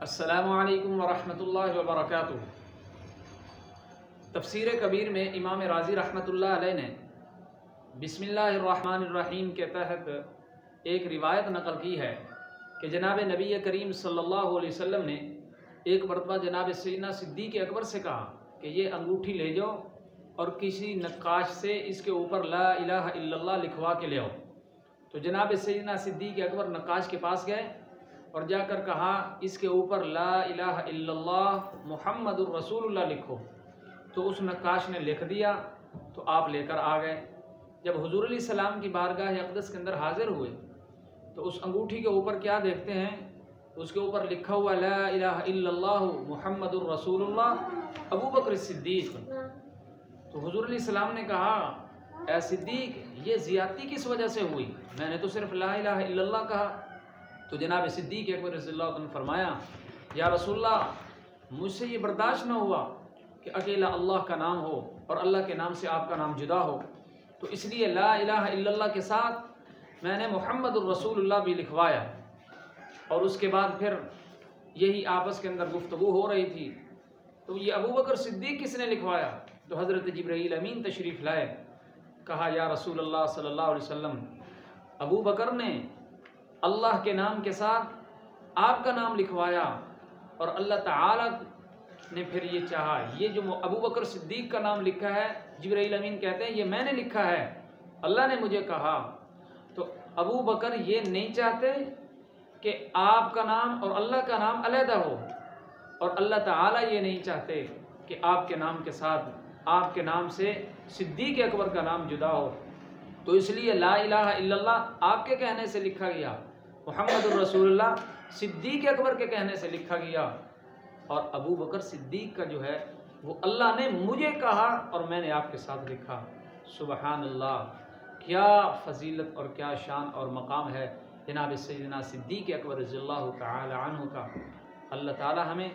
अस्सलामुअलैकुम वरहमतुल्लाहि वबरकातुहू। तफसीर कबीर में इमाम राज़ी रहमतुल्लाह अलैह ने बिस्मिल्लाहिर्रहमानिर्रहीम के तहत एक रिवायत नकल की है कि जनाब नबी करीम सल्लल्लाहु अलैहि वसल्लम ने एक मरतबा जनाब सैयदना सिद्दीक़ अकबर से कहा कि ये अंगूठी ले जाओ और किसी नक्काश से इसके ऊपर ला इलाहा इल्लल्लाह लिखवा के ले आओ। तो जनाब सैयदना सिद्दीक़ अकबर नक्काश के पास गए और जाकर कहा इसके ऊपर ला इलाहा इल्लल्लाह मुहम्मदुर रसूलुल्लाह लिखो। तो उस नक्काश ने लिख दिया। तो आप लेकर आ गए। जब हुज़ूर अलैहिस्सलाम की बारगाह अक़दस के अंदर हाजिर हुए तो उस अंगूठी के ऊपर क्या देखते हैं, उसके ऊपर लिखा हुआ ला इलाहा इल्लल्लाह मुहम्मदुर रसूलुल्लाह अबू बकर सिद्दीक़। तो हुज़ूर अलैहिस्सलाम ने कहा ए सिद्दीक़, ये ज़ियादती किस वजह से हुई? मैंने तो सिर्फ ला इलाहा इल्लल्लाह कहा। तो जनाब सिद्दीक़ अकबर रज़ियल्लाहु अन्हु ने फरमाया या रसूलल्लाह, मुझसे ये बर्दाश्त न हुआ कि अकेला अल्लाह का नाम हो और अल्लाह के नाम से आपका नाम जुदा हो, तो इसलिए ला इलाहा इल्लल्लाह के साथ मैंने मुहम्मदुर रसूलुल्लाह भी लिखवाया। और उसके बाद फिर यही आपस के अंदर गुफ्तगू हो रही थी। तो ये अबू बकर सिद्दीक़ किसने लिखवाया? तो हज़रत जिब्रील अमीन तशरीफ़ लाए। कहा या रसूलल्लाह सल्लल्लाहु अलैहि वसल्लम, अबू बकर ने अल्लाह के नाम के साथ आपका नाम लिखवाया और अल्लाह ताला ने फिर ये चाहा, ये जो अबू बकर सिद्दीक़ का नाम लिखा है, जिब्रील अमीन कहते हैं ये मैंने लिखा है, अल्लाह ने मुझे कहा। तो अबू बकर ये नहीं चाहते कि आपका नाम और अल्लाह का नाम अलहदा हो, और अल्लाह ताला ये नहीं चाहते कि आपके नाम के साथ आपके नाम से सिद्दीक़ अकबर का नाम जुदा हो। तो इसलिए ला इलाहा इल्लल्लाह आपके कहने से लिखा गया, मुहम्मदुर रसूलुल्लाह सिद्दीक़ अकबर के कहने से लिखा गया, और अबू बकर सिद्दीक़ का जो है वो अल्लाह ने मुझे कहा और मैंने आपके साथ लिखा। सुबहान अल्लाह, क्या फ़जीलत और क्या शान और मकाम है जनाब सैयदना सिद्दीक़ अकबर रज़ियल्लाहु तआला अन्हु का। अल्लाह ताला हमें